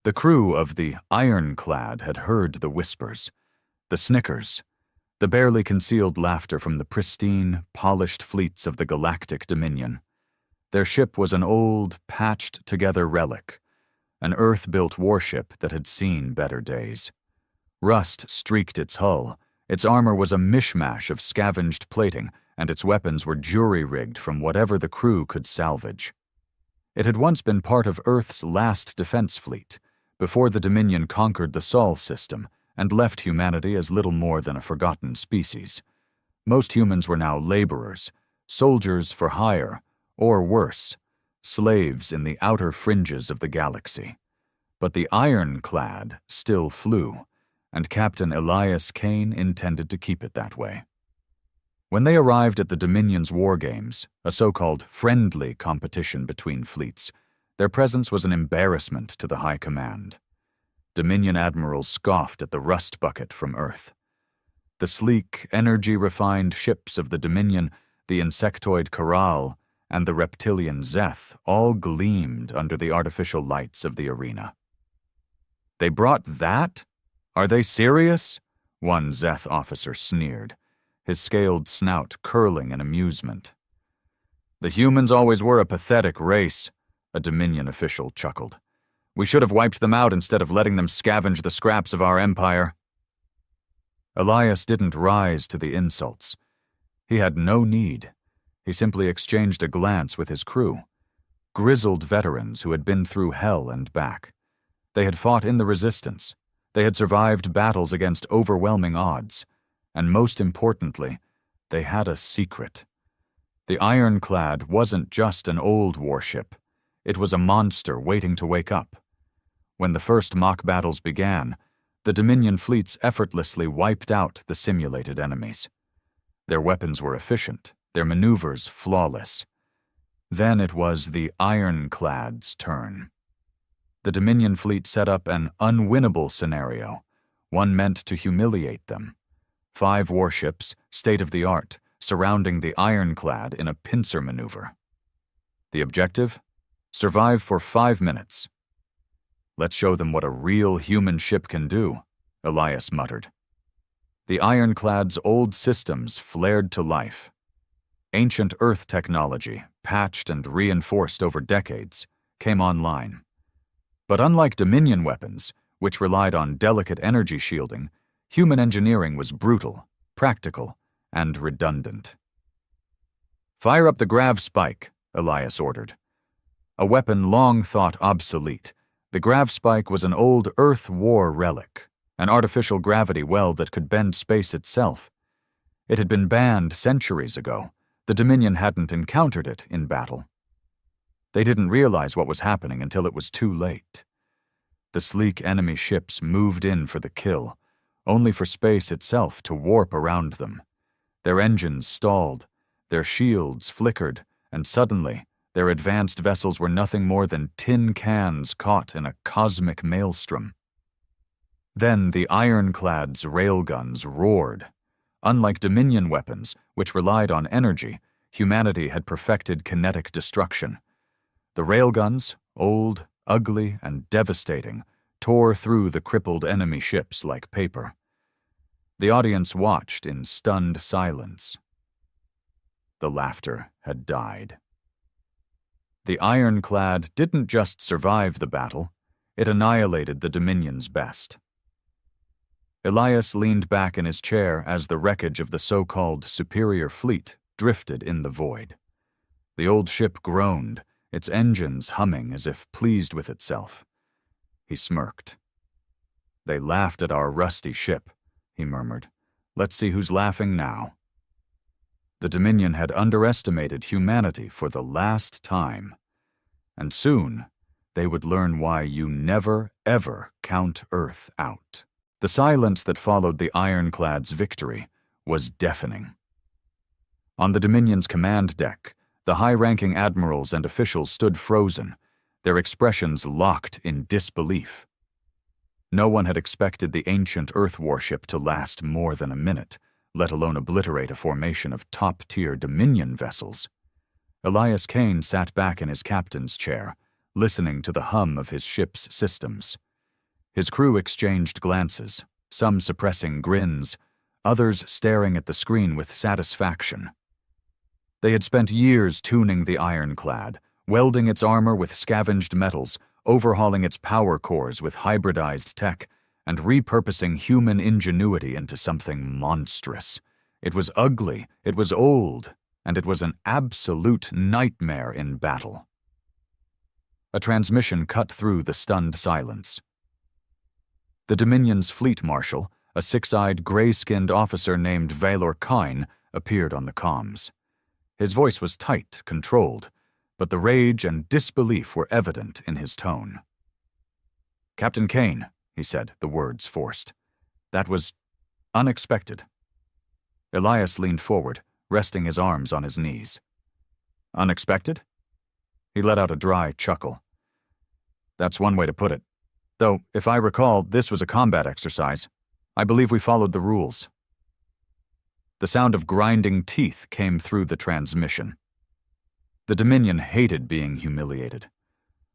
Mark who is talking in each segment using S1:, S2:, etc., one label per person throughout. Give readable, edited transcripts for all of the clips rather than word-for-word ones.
S1: The crew of the Ironclad had heard the whispers, the snickers, the barely concealed laughter from the pristine, polished fleets of the Galactic Dominion. Their ship was an old, patched-together relic, an Earth-built warship that had seen better days. Rust streaked its hull, its armor was a mishmash of scavenged plating, and its weapons were jury-rigged from whatever the crew could salvage. It had once been part of Earth's last defense fleet, before the Dominion conquered the Sol system and left humanity as little more than a forgotten species. Most humans were now laborers, soldiers for hire, or worse, slaves in the outer fringes of the galaxy. But the Ironclad still flew, and Captain Elias Kane intended to keep it that way. When they arrived at the Dominion's war games, a so-called friendly competition between fleets, their presence was an embarrassment to the High Command. Dominion admirals scoffed at the rust bucket from Earth. The sleek, energy-refined ships of the Dominion, the insectoid Corral, and the reptilian Zeth all gleamed under the artificial lights of the arena. "They brought that? Are they serious?" one Zeth officer sneered, his scaled snout curling in amusement. "The humans always were a pathetic race," a Dominion official chuckled. "We should have wiped them out instead of letting them scavenge the scraps of our empire." Elias didn't rise to the insults. He had no need. He simply exchanged a glance with his crew. Grizzled veterans who had been through hell and back. They had fought in the Resistance. They had survived battles against overwhelming odds. And most importantly, they had a secret. The Ironclad wasn't just an old warship. It was a monster waiting to wake up. When the first mock battles began, the Dominion fleets effortlessly wiped out the simulated enemies. Their weapons were efficient, their maneuvers flawless. Then it was the Ironclad's turn. The Dominion fleet set up an unwinnable scenario, one meant to humiliate them. 5 warships, state-of-the-art, surrounding the Ironclad in a pincer maneuver. The objective? Survive for 5 minutes. "Let's show them what a real human ship can do," Elias muttered. The Ironclad's old systems flared to life. Ancient Earth technology, patched and reinforced over decades, came online. But unlike Dominion weapons, which relied on delicate energy shielding, human engineering was brutal, practical, and redundant. "Fire up the grav spike," Elias ordered. A weapon long thought obsolete, the grav spike was an old Earth war relic, an artificial gravity well that could bend space itself. It had been banned centuries ago. The Dominion hadn't encountered it in battle. They didn't realize what was happening until it was too late. The sleek enemy ships moved in for the kill, only for space itself to warp around them. Their engines stalled, their shields flickered, and suddenly, their advanced vessels were nothing more than tin cans caught in a cosmic maelstrom. Then the Ironclad's railguns roared. Unlike Dominion weapons, which relied on energy, humanity had perfected kinetic destruction. The railguns, old, ugly, and devastating, tore through the crippled enemy ships like paper. The audience watched in stunned silence. The laughter had died. The Ironclad didn't just survive the battle, it annihilated the Dominion's best. Elias leaned back in his chair as the wreckage of the so-called superior fleet drifted in the void. The old ship groaned, its engines humming as if pleased with itself. He smirked. "They laughed at our rusty ship," he murmured. "Let's see who's laughing now." The Dominion had underestimated humanity for the last time. And soon, they would learn why you never, ever count Earth out. The silence that followed the Ironclad's victory was deafening. On the Dominion's command deck, the high-ranking admirals and officials stood frozen, their expressions locked in disbelief. No one had expected the ancient Earth warship to last more than a minute, let alone obliterate a formation of top-tier Dominion vessels. Elias Kane sat back in his captain's chair, listening to the hum of his ship's systems. His crew exchanged glances, some suppressing grins, others staring at the screen with satisfaction. They had spent years tuning the ironclad, welding its armor with scavenged metals, overhauling its power cores with hybridized tech, and repurposing human ingenuity into something monstrous. It was ugly, it was old, and it was an absolute nightmare in battle. A transmission cut through the stunned silence. The Dominion's fleet marshal, a six-eyed, gray-skinned officer named Valor Kine, appeared on the comms. His voice was tight, controlled, but the rage and disbelief were evident in his tone. "Captain Kane," he said, the words forced. "That was unexpected." Elias leaned forward, resting his arms on his knees. "Unexpected?" He let out a dry chuckle. "That's one way to put it. Though, if I recall, this was a combat exercise. I believe we followed the rules." The sound of grinding teeth came through the transmission. The Dominion hated being humiliated.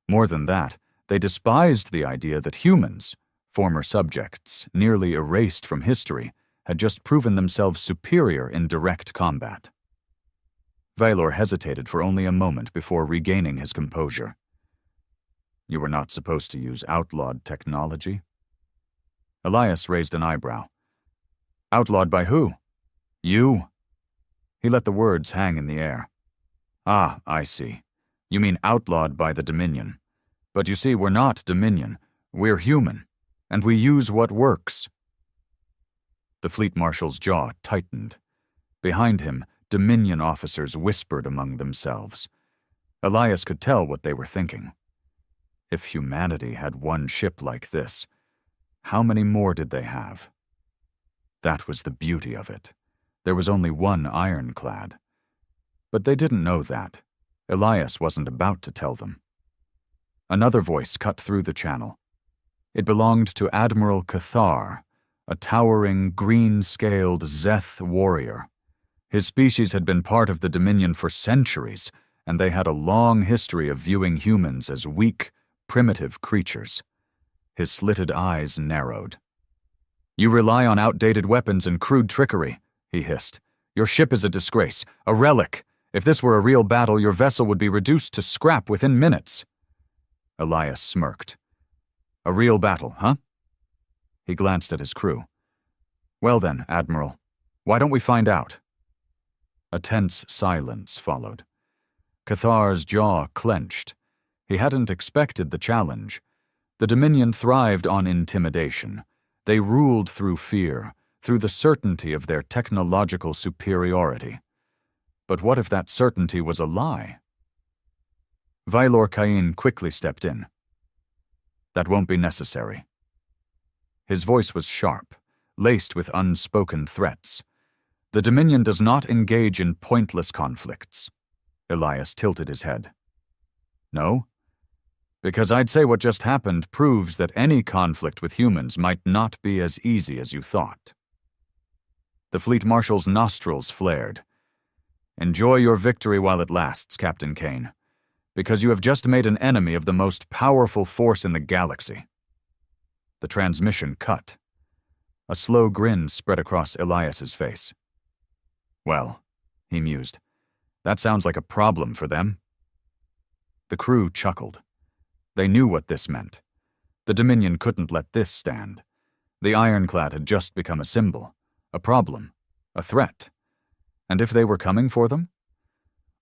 S1: More than that, they despised the idea that humans, former subjects, nearly erased from history, had just proven themselves superior in direct combat. Valor hesitated for only a moment before regaining his composure. "You were not supposed to use outlawed technology?" Elias raised an eyebrow. "Outlawed by who? You?" He let the words hang in the air. "Ah, I see. You mean outlawed by the Dominion. But you see, we're not Dominion. We're human, and we use what works." The fleet marshal's jaw tightened. Behind him, Dominion officers whispered among themselves. Elias could tell what they were thinking. If humanity had one ship like this, how many more did they have? That was the beauty of it. There was only one ironclad. But they didn't know that. Elias wasn't about to tell them. Another voice cut through the channel. It belonged to Admiral Cathar, a towering, green-scaled Zeth warrior. His species had been part of the Dominion for centuries, and they had a long history of viewing humans as weak, primitive creatures. His slitted eyes narrowed. "You rely on outdated weapons and crude trickery," he hissed. "Your ship is a disgrace, a relic. If this were a real battle, your vessel would be reduced to scrap within minutes." Elias smirked. "A real battle, huh?" He glanced at his crew. "Well then, Admiral, why don't we find out?" A tense silence followed. Cathar's jaw clenched. He hadn't expected the challenge. The Dominion thrived on intimidation. They ruled through fear, through the certainty of their technological superiority. But what if that certainty was a lie? Valor Kine quickly stepped in. "That won't be necessary." His voice was sharp, laced with unspoken threats. "The Dominion does not engage in pointless conflicts." Elias tilted his head. "No? Because I'd say what just happened proves that any conflict with humans might not be as easy as you thought." The fleet marshal's nostrils flared. "Enjoy your victory while it lasts, Captain Kane, because you have just made an enemy of the most powerful force in the galaxy." The transmission cut. A slow grin spread across Elias's face. "Well," he mused, "that sounds like a problem for them." The crew chuckled. They knew what this meant. The Dominion couldn't let this stand. The ironclad had just become a symbol, a problem, a threat. And if they were coming for them?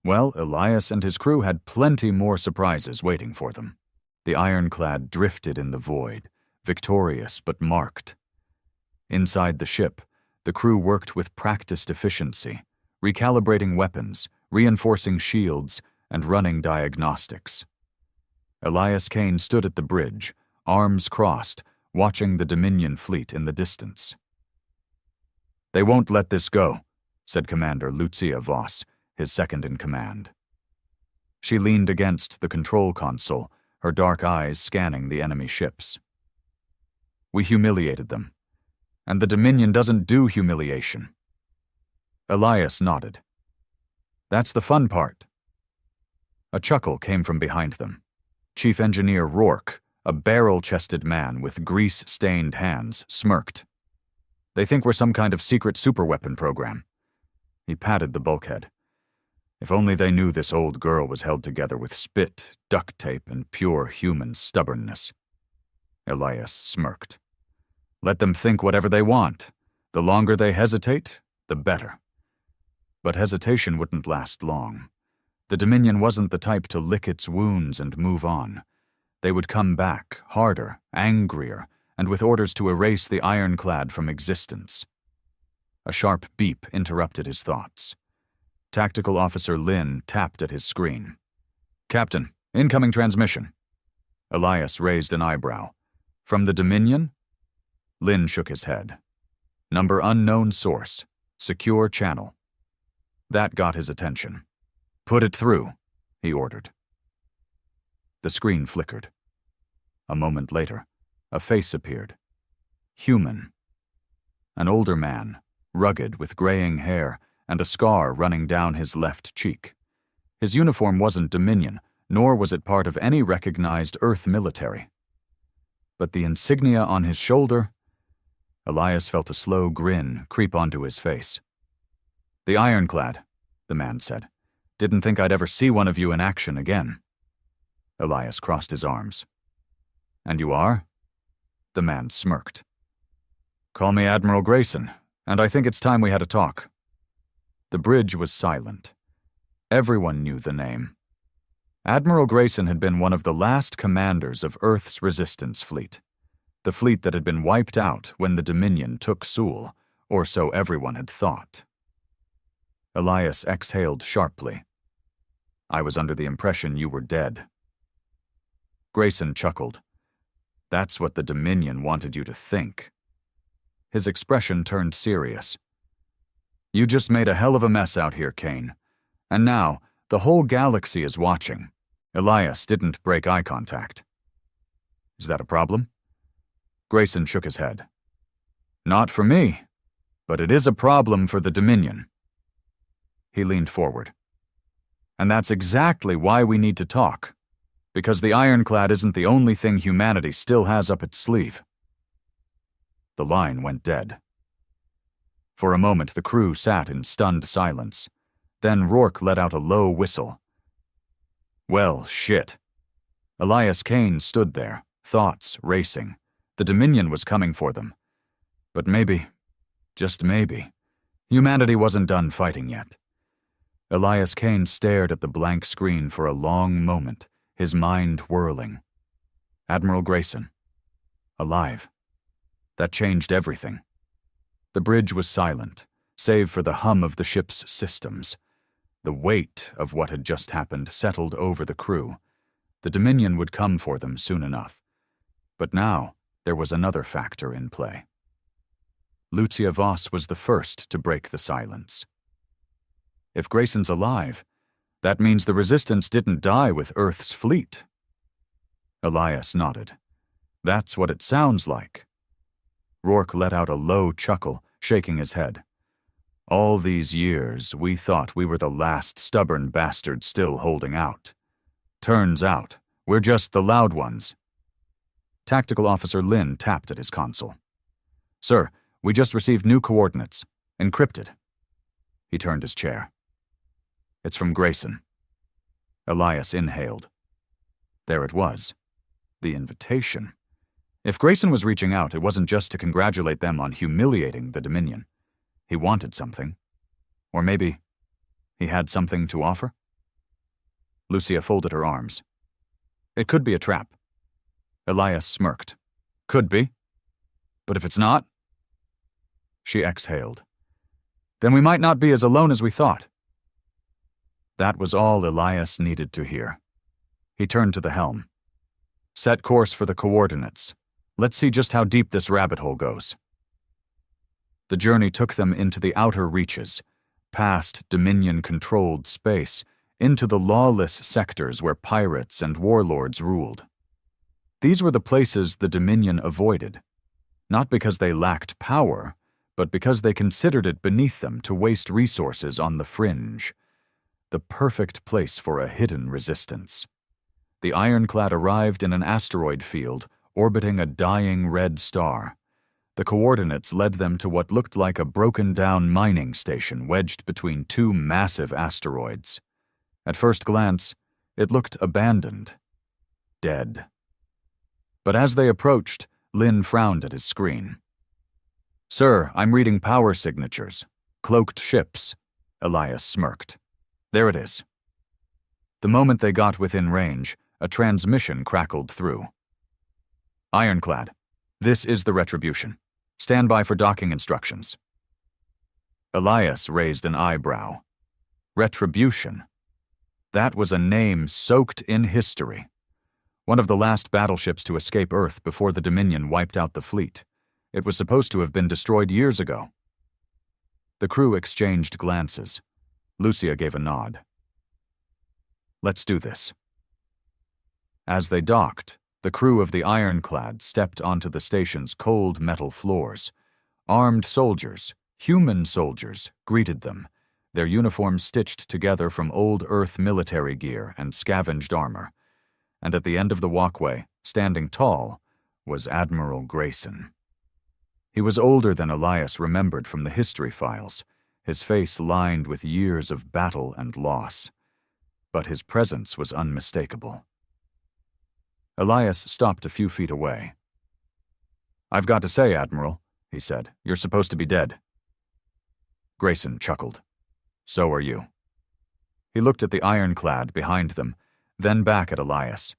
S1: Well, Elias and his crew had plenty more surprises waiting for them. The ironclad drifted in the void, victorious but marked. Inside the ship, the crew worked with practiced efficiency, recalibrating weapons, reinforcing shields, and running diagnostics. Elias Kane stood at the bridge, arms crossed, watching the Dominion fleet in the distance. "They won't let this go," said Commander Lucia Voss, his second-in-command. She leaned against the control console, her dark eyes scanning the enemy ships. "We humiliated them, and the Dominion doesn't do humiliation." Elias nodded. "That's the fun part." A chuckle came from behind them. Chief Engineer Rourke, a barrel-chested man with grease-stained hands, smirked. They think we're some kind of secret superweapon program. He patted the bulkhead. If only they knew this old girl was held together with spit, duct tape, and pure human stubbornness. Elias smirked. Let them think whatever they want. The longer they hesitate, the better. But hesitation wouldn't last long. The Dominion wasn't the type to lick its wounds and move on. They would come back, harder, angrier, and with orders to erase the ironclad from existence. A sharp beep interrupted his thoughts. Tactical Officer Lin tapped at his screen. Captain, incoming transmission. Elias raised an eyebrow. From the Dominion? Lin shook his head. Number unknown source. Secure channel. That got his attention. Put it through, he ordered. The screen flickered. A moment later, a face appeared. Human. An older man, rugged with graying hair and a scar running down his left cheek. His uniform wasn't Dominion, nor was it part of any recognized Earth military. But the insignia on his shoulder? Elias felt a slow grin creep onto his face. The ironclad, the man said. Didn't think I'd ever see one of you in action again. Elias crossed his arms. And you are? The man smirked. Call me Admiral Grayson, and I think it's time we had a talk. The bridge was silent. Everyone knew the name. Admiral Grayson had been one of the last commanders of Earth's resistance fleet, the fleet that had been wiped out when the Dominion took Sewell, or so everyone had thought. Elias exhaled sharply. I was under the impression you were dead. Grayson chuckled. That's what the Dominion wanted you to think. His expression turned serious. You just made a hell of a mess out here, Kane. And now, the whole galaxy is watching. Elias didn't break eye contact. Is that a problem? Grayson shook his head. Not for me, but it is a problem for the Dominion. He leaned forward. And that's exactly why we need to talk. Because the ironclad isn't the only thing humanity still has up its sleeve. The line went dead. For a moment, the crew sat in stunned silence. Then Rourke let out a low whistle. Well, shit. Elias Kane stood there, thoughts racing. The Dominion was coming for them. But maybe, just maybe, humanity wasn't done fighting yet. Elias Kane stared at the blank screen for a long moment, his mind whirling. Admiral Grayson. Alive. That changed everything. The bridge was silent, save for the hum of the ship's systems. The weight of what had just happened settled over the crew. The Dominion would come for them soon enough. But now, there was another factor in play. Lucia Voss was the first to break the silence. If Grayson's alive, that means the Resistance didn't die with Earth's fleet. Elias nodded. That's what it sounds like. Rourke let out a low chuckle, shaking his head. All these years, we thought we were the last stubborn bastard still holding out. Turns out, we're just the loud ones. Tactical Officer Lin tapped at his console. Sir, we just received new coordinates. Encrypted. He turned his chair. It's from Grayson. Elias inhaled. There it was. The invitation. If Grayson was reaching out, it wasn't just to congratulate them on humiliating the Dominion. He wanted something. Or maybe he had something to offer? Lucia folded her arms. It could be a trap. Elias smirked. Could be. But if it's not? She exhaled. Then we might not be as alone as we thought. That was all Elias needed to hear. He turned to the helm. Set course for the coordinates. Let's see just how deep this rabbit hole goes. The journey took them into the outer reaches, past Dominion-controlled space, into the lawless sectors where pirates and warlords ruled. These were the places the Dominion avoided, not because they lacked power, but because they considered it beneath them to waste resources on the fringe, the perfect place for a hidden resistance. the ironclad arrived in an asteroid field orbiting a dying red star. The coordinates led them to what looked like a broken-down mining station wedged between two massive asteroids. At first glance, it looked abandoned, dead. But as they approached, Lin frowned at his screen. "Sir, I'm reading power signatures. Cloaked ships," Elias smirked. "There it is." The moment they got within range, a transmission crackled through. "Ironclad, this is the Retribution. Stand by for docking instructions." Elias raised an eyebrow. Retribution. That was a name soaked in history. One of the last battleships to escape Earth before the Dominion wiped out the fleet. It was supposed to have been destroyed years ago. The crew exchanged glances. Lucia gave a nod. "Let's do this." As they docked, the crew of the ironclad stepped onto the station's cold metal floors. Armed soldiers, human soldiers, greeted them, their uniforms stitched together from old Earth military gear and scavenged armor. And at the end of the walkway, standing tall, was Admiral Grayson. He was older than Elias remembered from the history files, his face lined with years of battle and loss. But his presence was unmistakable. Elias stopped a few feet away. "I've got to say, Admiral," he said, "you're supposed to be dead." Grayson chuckled. "So are you." He looked at the ironclad behind them, then back at Elias.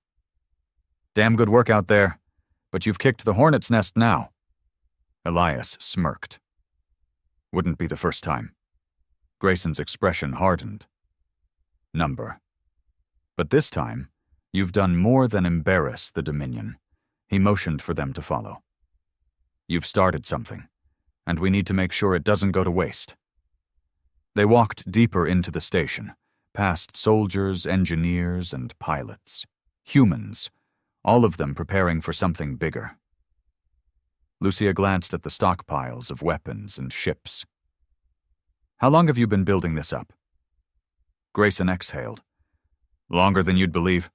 S1: "Damn good work out there, but you've kicked the hornet's nest now." Elias smirked. "Wouldn't be the first time." Grayson's expression hardened. "Number. But this time, you've done more than embarrass the Dominion." He motioned for them to follow. "You've started something, and we need to make sure it doesn't go to waste." They walked deeper into the station, past soldiers, engineers, and pilots. Humans, all of them preparing for something bigger. Lucia glanced at the stockpiles of weapons and ships. "How long have you been building this up?" Grayson exhaled. "Longer than you'd believe."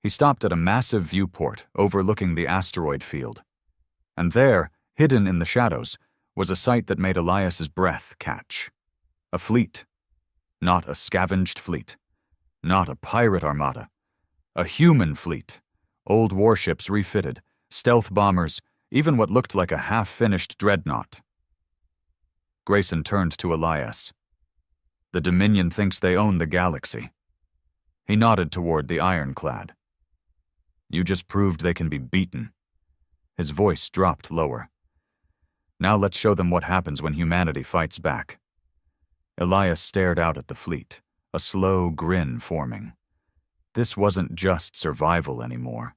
S1: He stopped at a massive viewport overlooking the asteroid field. And there, hidden in the shadows, was a sight that made Elias's breath catch. A fleet. Not a scavenged fleet. Not a pirate armada. A human fleet. Old warships refitted, stealth bombers, even what looked like a half-finished dreadnought. Grayson turned to Elias. "The Dominion thinks they own the galaxy." He nodded toward the ironclad. "You just proved they can be beaten." His voice dropped lower. "Now let's show them what happens when humanity fights back." Elias stared out at the fleet, a slow grin forming. This wasn't just survival anymore.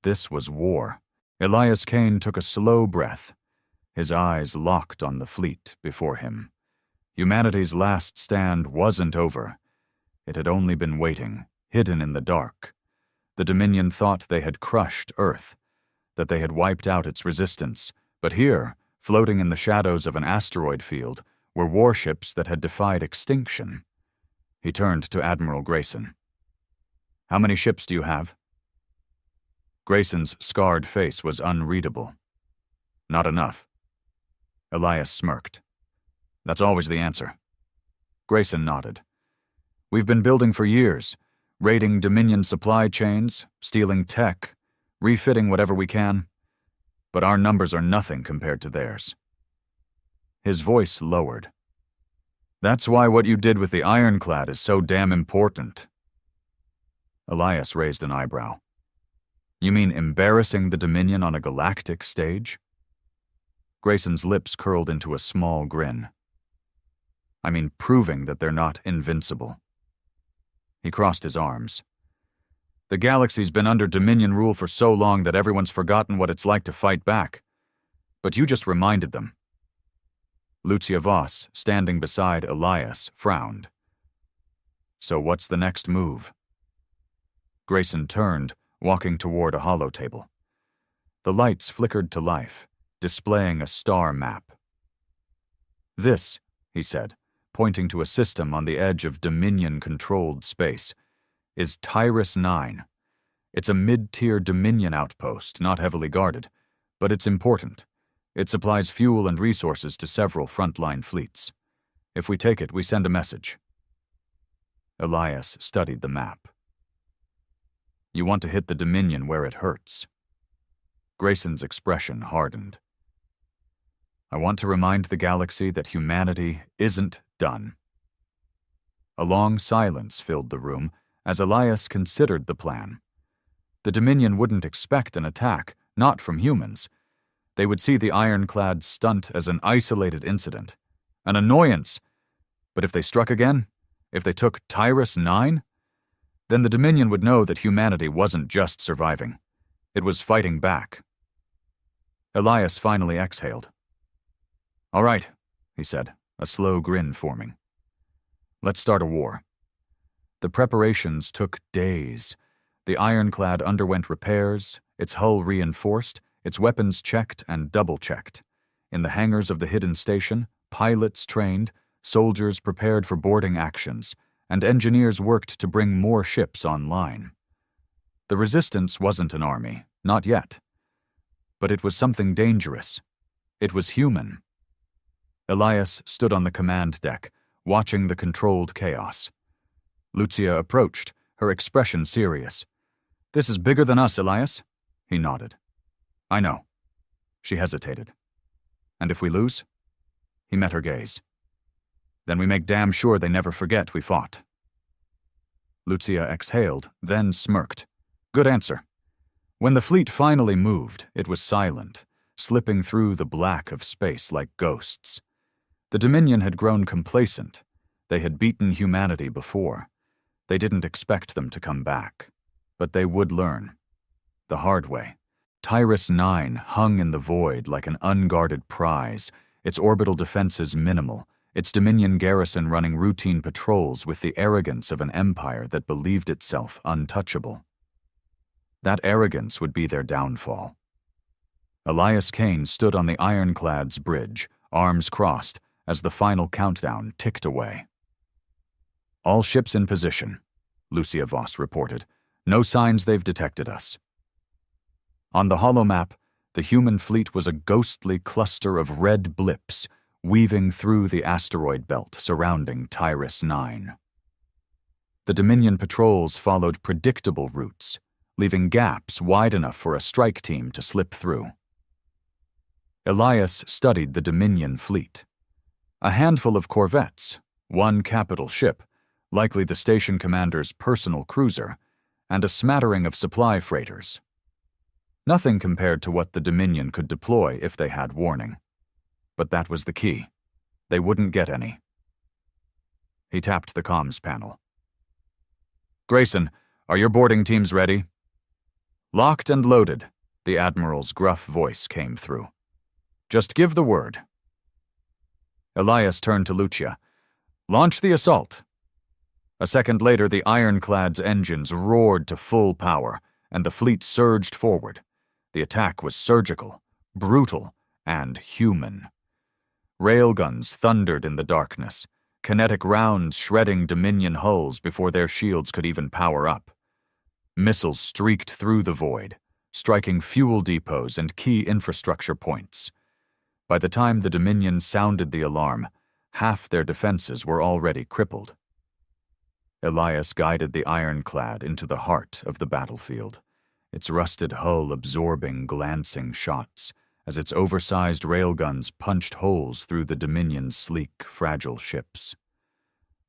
S1: This was war. Elias Kane took a slow breath, his eyes locked on the fleet before him. Humanity's last stand wasn't over. It had only been waiting, hidden in the dark. The Dominion thought they had crushed Earth, that they had wiped out its resistance, but here, floating in the shadows of an asteroid field, were warships that had defied extinction. He turned to Admiral Grayson. "How many ships do you have?" Grayson's scarred face was unreadable. "Not enough." Elias smirked. "That's always the answer." Grayson nodded. "We've been building for years, raiding Dominion supply chains, stealing tech, refitting whatever we can, but our numbers are nothing compared to theirs." His voice lowered. "That's why what you did with the ironclad is so damn important." Elias raised an eyebrow. "You mean embarrassing the Dominion on a galactic stage?" Grayson's lips curled into a small grin. "I mean proving that they're not invincible." He crossed his arms. "The galaxy's been under Dominion rule for so long that everyone's forgotten what it's like to fight back. But you just reminded them." Lucia Voss, standing beside Elias, frowned. "So what's the next move?" Grayson turned, walking toward a holotable. The lights flickered to life, displaying a star map. "This," he said, pointing to a system on the edge of Dominion-controlled space, is Tyrus 9. It's a mid-tier Dominion outpost, not heavily guarded, but it's important. It supplies fuel and resources to several frontline fleets. If we take it, we send a message. Elias studied the map. You want to hit the Dominion where it hurts. Grayson's expression hardened. I want to remind the galaxy that humanity isn't done. A long silence filled the room as Elias considered the plan. The Dominion wouldn't expect an attack, not from humans. They would see the ironclad stunt as an isolated incident, an annoyance. But if they struck again, if they took Tyrus 9, then the Dominion would know that humanity wasn't just surviving. It was fighting back. Elias finally exhaled. All right, he said, a slow grin forming. Let's start a war. The preparations took days. The ironclad underwent repairs, its hull reinforced, its weapons checked and double-checked. In the hangars of the hidden station, pilots trained, soldiers prepared for boarding actions, and engineers worked to bring more ships online. The Resistance wasn't an army, not yet. But it was something dangerous. It was human. Elias stood on the command deck, watching the controlled chaos. Lucia approached, her expression serious. This is bigger than us, Elias. He nodded. I know. She hesitated. And if we lose? He met her gaze. Then we make damn sure they never forget we fought. Lucia exhaled, then smirked. Good answer. When the fleet finally moved, it was silent, slipping through the black of space like ghosts. The Dominion had grown complacent. They had beaten humanity before. They didn't expect them to come back. But they would learn. The hard way. Tyrus 9 hung in the void like an unguarded prize, its orbital defenses minimal, its Dominion garrison running routine patrols with the arrogance of an empire that believed itself untouchable. That arrogance would be their downfall. Elias Kane stood on the ironclad's bridge, arms crossed, as the final countdown ticked away. All ships in position, Lucia Voss reported. No signs they've detected us. On the holomap, the human fleet was a ghostly cluster of red blips weaving through the asteroid belt surrounding Tyrus 9. The Dominion patrols followed predictable routes, leaving gaps wide enough for a strike team to slip through. Elias studied the Dominion fleet. A handful of corvettes, one capital ship, likely the station commander's personal cruiser, and a smattering of supply freighters. Nothing compared to what the Dominion could deploy if they had warning. But that was the key. They wouldn't get any. He tapped the comms panel. Grayson, are your boarding teams ready? Locked and loaded, the Admiral's gruff voice came through. Just give the word. Elias turned to Lucia. Launch the assault. A second later, the ironclad's engines roared to full power, and the fleet surged forward. The attack was surgical, brutal, and human. Railguns thundered in the darkness, kinetic rounds shredding Dominion hulls before their shields could even power up. Missiles streaked through the void, striking fuel depots and key infrastructure points. By the time the Dominion sounded the alarm, half their defenses were already crippled. Elias guided the ironclad into the heart of the battlefield, its rusted hull absorbing glancing shots as its oversized railguns punched holes through the Dominion's sleek, fragile ships.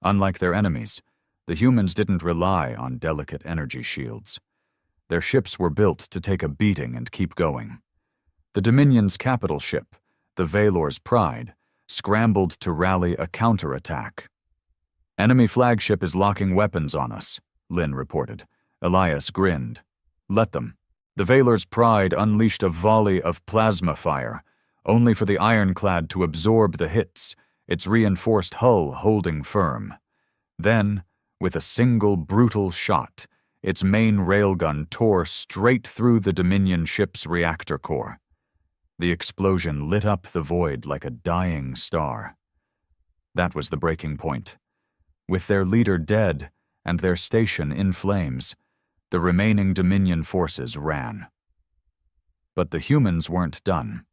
S1: Unlike their enemies, the humans didn't rely on delicate energy shields. Their ships were built to take a beating and keep going. The Dominion's capital ship, the Valor's Pride, scrambled to rally a counterattack. Enemy flagship is locking weapons on us, Lynn reported. Elias grinned. Let them. The Valor's Pride unleashed a volley of plasma fire, only for the ironclad to absorb the hits, its reinforced hull holding firm. Then, with a single brutal shot, its main railgun tore straight through the Dominion ship's reactor core. The explosion lit up the void like a dying star. That was the breaking point. With their leader dead and their station in flames, the remaining Dominion forces ran. But the humans weren't done.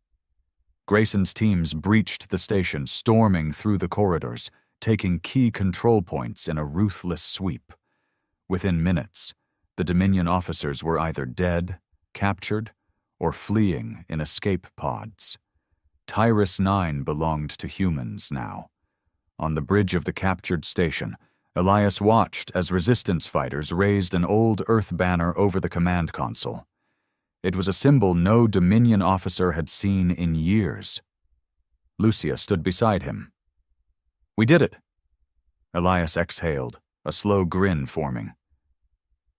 S1: Grayson's teams breached the station, storming through the corridors, taking key control points in a ruthless sweep. Within minutes, the Dominion officers were either dead, captured, or fleeing in escape pods. Tyrus 9 belonged to humans now. On the bridge of the captured station, Elias watched as resistance fighters raised an old Earth banner over the command console. It was a symbol no Dominion officer had seen in years. Lucia stood beside him. "We did it." Elias exhaled, a slow grin forming.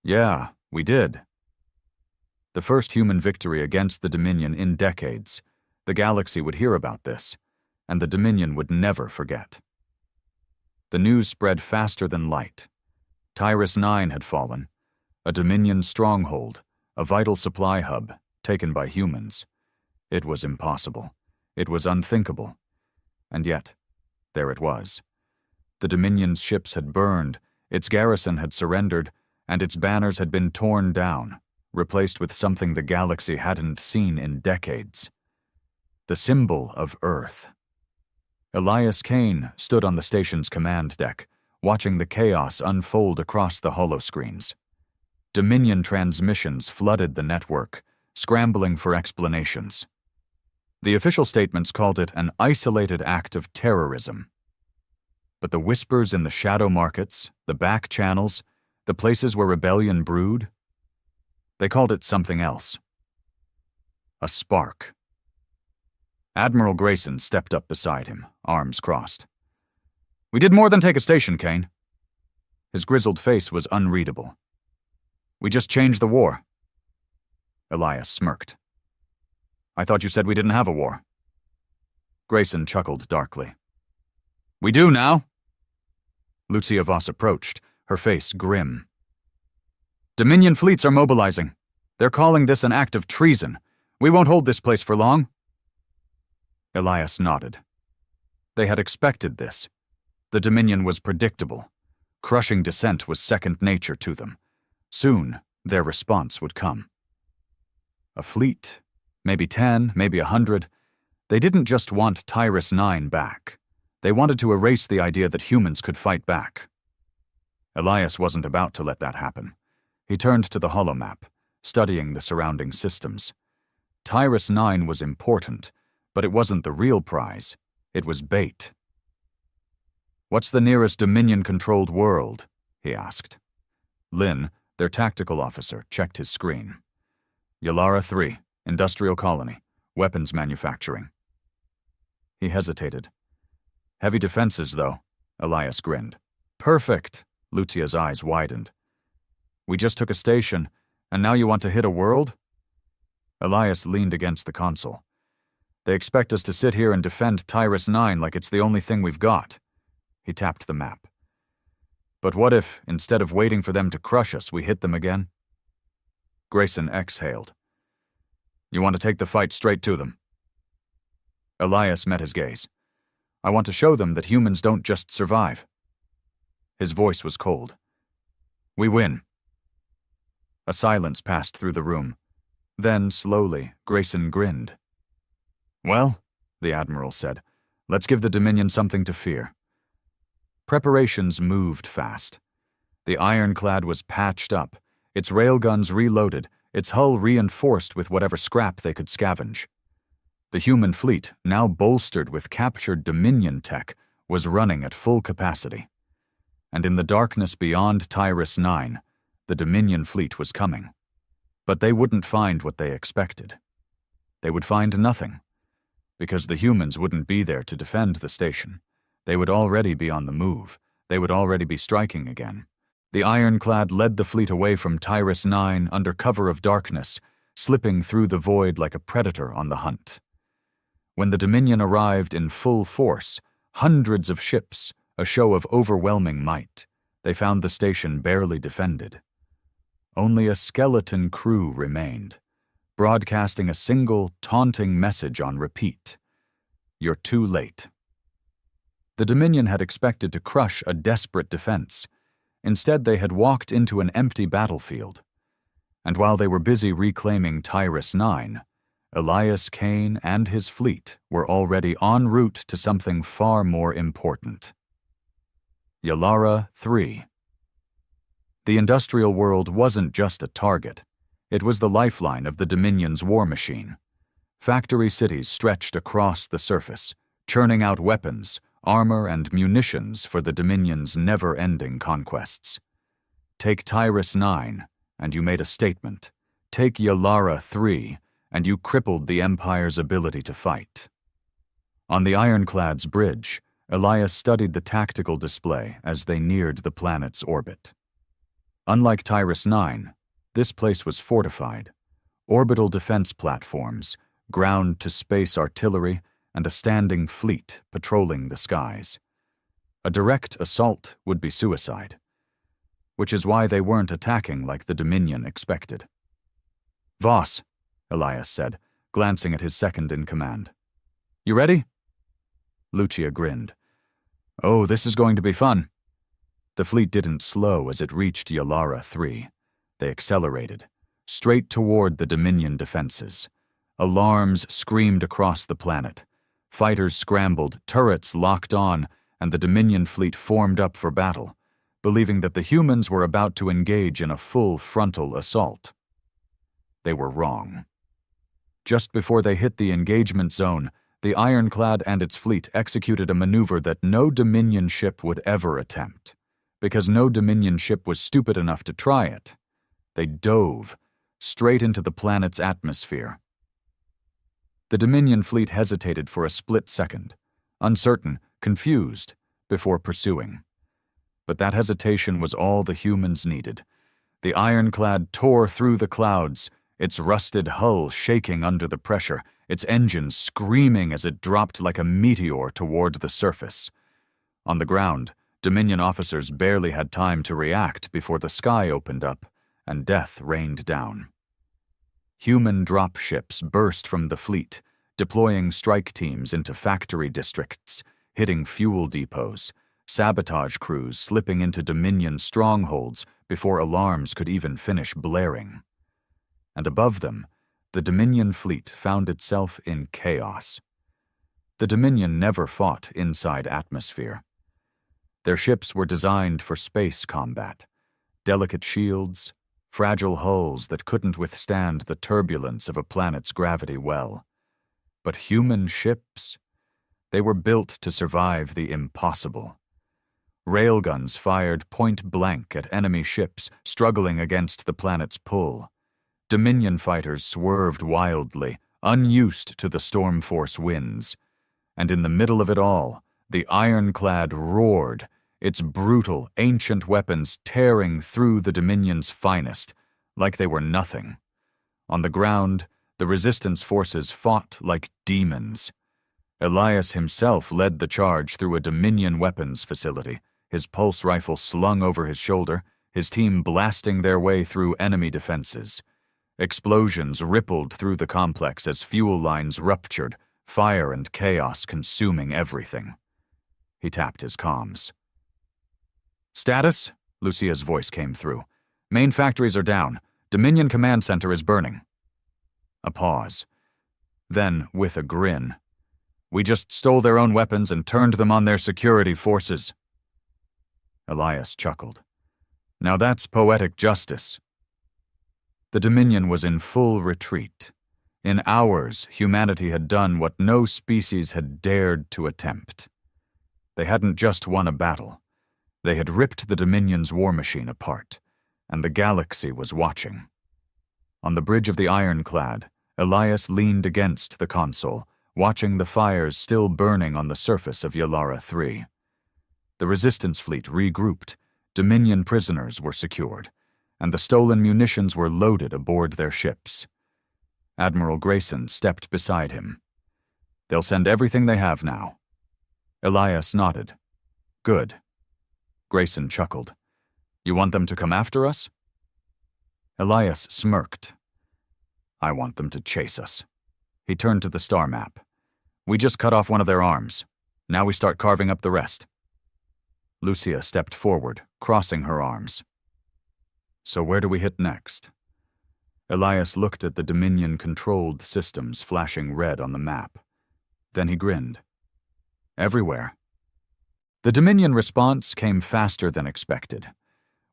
S1: "Yeah, we did." The first human victory against the Dominion in decades. The galaxy would hear about this, and the Dominion would never forget. The news spread faster than light. Tyrus 9 had fallen, a Dominion stronghold, a vital supply hub, taken by humans. It was impossible. It was unthinkable. And yet, there it was. The Dominion's ships had burned, its garrison had surrendered, and its banners had been torn down, replaced with something the galaxy hadn't seen in decades. The symbol of Earth. Elias Kane stood on the station's command deck, watching the chaos unfold across the holoscreens. Dominion transmissions flooded the network, scrambling for explanations. The official statements called it an isolated act of terrorism. But the whispers in the shadow markets, the back channels, the places where rebellion brewed, they called it something else. A spark. Admiral Grayson stepped up beside him, arms crossed. "We did more than take a station, Kane." His grizzled face was unreadable. "We just changed the war." Elias smirked. "I thought you said we didn't have a war." Grayson chuckled darkly. "We do now." Lucia Voss approached, her face grim. "Dominion fleets are mobilizing. They're calling this an act of treason. We won't hold this place for long." Elias nodded. They had expected this. The Dominion was predictable. Crushing dissent was second nature to them. Soon, their response would come. A fleet, maybe 10, maybe 100. They didn't just want Tyrus 9 back. They wanted to erase the idea that humans could fight back. Elias wasn't about to let that happen. He turned to the holomap, studying the surrounding systems. Tyrus 9 was important, but it wasn't the real prize. It was bait. "What's the nearest Dominion-controlled world?" he asked. Lynn, their tactical officer, checked his screen. "Yalara 3, industrial colony, weapons manufacturing." He hesitated. "Heavy defenses, though," Elias grinned. "Perfect," Lucia's eyes widened. "We just took a station, and now you want to hit a world?" Elias leaned against the console. "They expect us to sit here and defend Tyrus 9 like it's the only thing we've got." He tapped the map. "But what if, instead of waiting for them to crush us, we hit them again?" Grayson exhaled. "You want to take the fight straight to them?" Elias met his gaze. "I want to show them that humans don't just survive." His voice was cold. "We win." A silence passed through the room. Then, slowly, Grayson grinned. "Well," the Admiral said, "let's give the Dominion something to fear." Preparations moved fast. The ironclad was patched up, its railguns reloaded, its hull reinforced with whatever scrap they could scavenge. The human fleet, now bolstered with captured Dominion tech, was running at full capacity. And in the darkness beyond Tyrus 9, the Dominion fleet was coming. But they wouldn't find what they expected. They would find nothing, because the humans wouldn't be there to defend the station. They would already be on the move. They would already be striking again. The ironclad led the fleet away from Tyrus 9 under cover of darkness, slipping through the void like a predator on the hunt. When the Dominion arrived in full force, hundreds of ships, a show of overwhelming might, they found the station barely defended. Only a skeleton crew remained, broadcasting a single, taunting message on repeat. "You're too late." The Dominion had expected to crush a desperate defense, Instead, they had walked into an empty battlefield. And while they were busy reclaiming Tyrus 9, Elias Kane and his fleet were already en route to something far more important. Yalara 3. The industrial world wasn't just a target. It was the lifeline of the Dominion's war machine. Factory cities stretched across the surface, churning out weapons, armor, and munitions for the Dominion's never-ending conquests. Take Tyrus 9, and you made a statement. Take Yalara 3, and you crippled the Empire's ability to fight. On the Ironclad's bridge, Elias studied the tactical display as they neared the planet's orbit. Unlike Tyrus 9, this place was fortified. Orbital defense platforms, ground-to-space artillery, and a standing fleet patrolling the skies. A direct assault would be suicide, which is why they weren't attacking like the Dominion expected. "Voss," Elias said, glancing at his second-in-command. "You ready?" Lucia grinned. "Oh, this is going to be fun." The fleet didn't slow as it reached Yalara 3. They accelerated, straight toward the Dominion defenses. Alarms screamed across the planet. Fighters scrambled, turrets locked on, and the Dominion fleet formed up for battle, believing that the humans were about to engage in a full frontal assault. They were wrong. Just before they hit the engagement zone, the Ironclad and its fleet executed a maneuver that no Dominion ship would ever attempt, because no Dominion ship was stupid enough to try it. They dove straight into the planet's atmosphere. The Dominion fleet hesitated for a split second, uncertain, confused, before pursuing. But that hesitation was all the humans needed. The Ironclad tore through the clouds, its rusted hull shaking under the pressure, its engines screaming as it dropped like a meteor toward the surface. On the ground, Dominion officers barely had time to react before the sky opened up and death rained down. Human drop ships burst from the fleet, deploying strike teams into factory districts, hitting fuel depots, sabotage crews slipping into Dominion strongholds before alarms could even finish blaring. And above them, the Dominion fleet found itself in chaos. The Dominion never fought inside atmosphere. Their ships were designed for space combat, delicate shields, fragile hulls that couldn't withstand the turbulence of a planet's gravity well. But human ships? They were built to survive the impossible. Railguns fired point-blank at enemy ships struggling against the planet's pull. Dominion fighters swerved wildly, unused to the storm force winds. And in the middle of it all, the Ironclad roared, its brutal, ancient weapons tearing through the Dominion's finest, like they were nothing. On the ground, the resistance forces fought like demons. Elias himself led the charge through a Dominion weapons facility, his pulse rifle slung over his shoulder, his team blasting their way through enemy defenses. Explosions rippled through the complex as fuel lines ruptured, fire and chaos consuming everything. He tapped his comms. "Status?" Lucia's voice came through. "Main factories are down. Dominion Command Center is burning." A pause. Then, with a grin, "We just stole their own weapons and turned them on their security forces." Elias chuckled. "Now that's poetic justice." The Dominion was in full retreat. In hours, humanity had done what no species had dared to attempt. They hadn't just won a battle. They had ripped the Dominion's war machine apart, and the galaxy was watching. On the bridge of the Ironclad, Elias leaned against the console, watching the fires still burning on the surface of Yalara 3. The resistance fleet regrouped, Dominion prisoners were secured, and the stolen munitions were loaded aboard their ships. Admiral Grayson stepped beside him. "They'll send everything they have now." Elias nodded. "Good." Grayson chuckled. "You want them to come after us?" Elias smirked. "I want them to chase us." He turned to the star map. "We just cut off one of their arms. Now we start carving up the rest." Lucia stepped forward, crossing her arms. So where do we hit next? Elias looked at the Dominion-controlled systems flashing red on the map. Then he grinned. Everywhere. The Dominion response came faster than expected.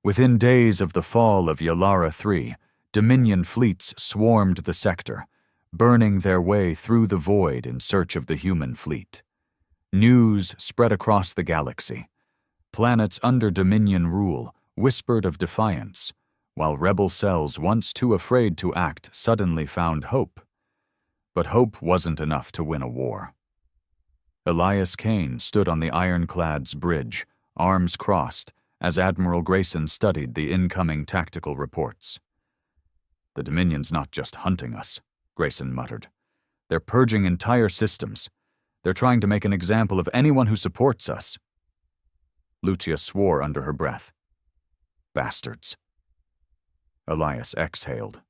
S1: Within days of the fall of Yalara 3, Dominion fleets swarmed the sector, burning their way through the void in search of the human fleet. News spread across the galaxy. Planets under Dominion rule whispered of defiance, while rebel cells once too afraid to act suddenly found hope. But hope wasn't enough to win a war. Elias Kane stood on the ironclad's bridge, arms crossed, as Admiral Grayson studied the incoming tactical reports. "The Dominion's not just hunting us," Grayson muttered. "They're purging entire systems. They're trying to make an example of anyone who supports us." Lucia swore under her breath. "Bastards." Elias exhaled.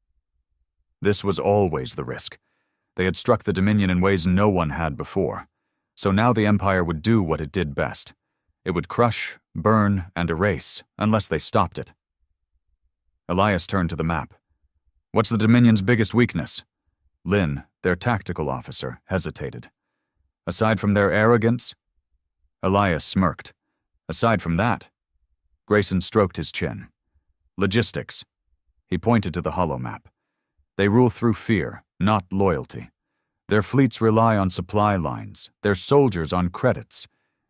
S1: This was always the risk. They had struck the Dominion in ways no one had before. So now the Empire would do what it did best. It would crush, burn, and erase, unless they stopped it. Elias turned to the map. "What's the Dominion's biggest weakness?" Lynn, their tactical officer, hesitated. "Aside from their arrogance?" Elias smirked. "Aside from that?" Grayson stroked his chin. "Logistics." He pointed to the holomap. "They rule through fear, not loyalty. Their fleets rely on supply lines, their soldiers on credits.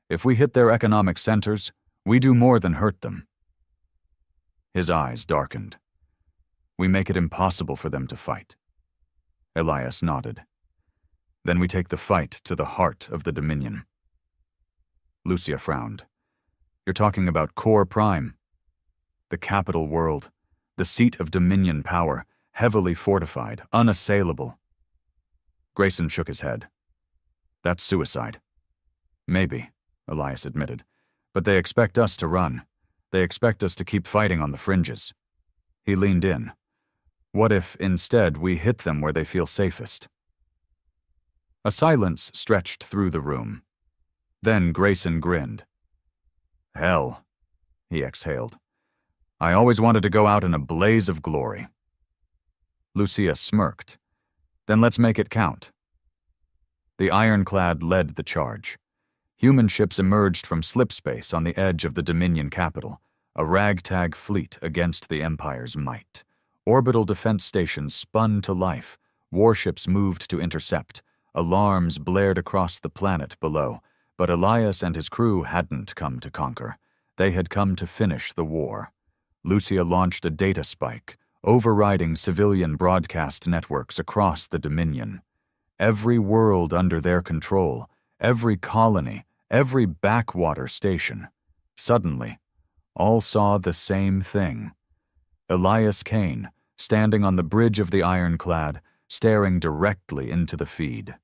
S1: If we hit their economic centers, we do more than hurt them." His eyes darkened. "We make it impossible for them to fight." Elias nodded. "Then we take the fight to the heart of the Dominion." Lucia frowned. "You're talking about Core Prime. The capital world, the seat of Dominion power, heavily fortified, unassailable." Grayson shook his head. "That's suicide." "Maybe," Elias admitted. "But they expect us to run. They expect us to keep fighting on the fringes." He leaned in. "What if, instead, we hit them where they feel safest?" A silence stretched through the room. Then Grayson grinned. "Hell," he exhaled. "I always wanted to go out in a blaze of glory." Lucia smirked. "Then let's make it count." The ironclad led the charge. Human ships emerged from slipspace on the edge of the Dominion capital, a ragtag fleet against the Empire's might. Orbital defense stations spun to life, warships moved to intercept, alarms blared across the planet below, but Elias and his crew hadn't come to conquer. They had come to finish the war. Lucia launched a data spike, overriding civilian broadcast networks across the Dominion. Every world under their control, every colony, every backwater station. Suddenly, all saw the same thing. Elias Kane, standing on the bridge of the ironclad, staring directly into the feed.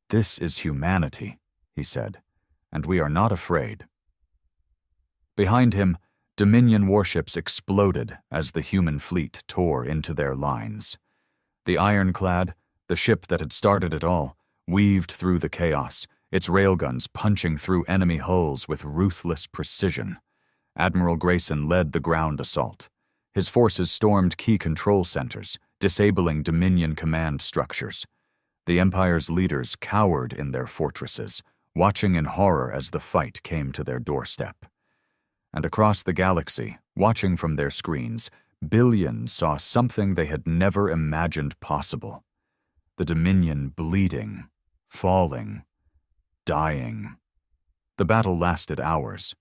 S1: "This is humanity," he said, "and we are not afraid." Behind him, Dominion warships exploded as the human fleet tore into their lines. The ironclad, the ship that had started it all, weaved through the chaos, its railguns punching through enemy hulls with ruthless precision. Admiral Grayson led the ground assault. His forces stormed key control centers, disabling Dominion command structures. The Empire's leaders cowered in their fortresses, watching in horror as the fight came to their doorstep. And across the galaxy, watching from their screens, billions saw something they had never imagined possible. The Dominion bleeding, falling, dying. The battle lasted hours.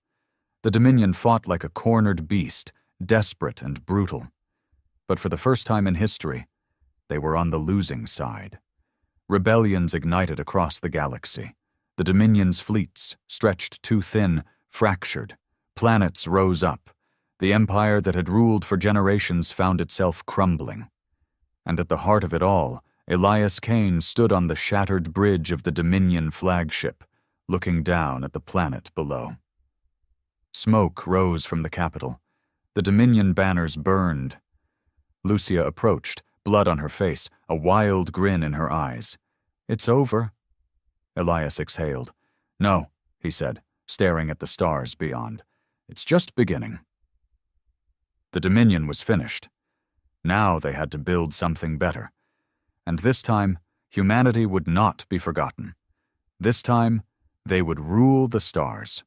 S1: The Dominion fought like a cornered beast, desperate and brutal. But for the first time in history, they were on the losing side. Rebellions ignited across the galaxy. The Dominion's fleets, stretched too thin, fractured. Planets rose up. The empire that had ruled for generations found itself crumbling. And at the heart of it all, Elias Kane stood on the shattered bridge of the Dominion flagship, looking down at the planet below. Smoke rose from the capital. The Dominion banners burned. Lucia approached, blood on her face, a wild grin in her eyes. "It's over." Elias exhaled. "No," he said, staring at the stars beyond. It's just beginning. The Dominion was finished. Now they had to build something better. And this time, humanity would not be forgotten. This time, they would rule the stars.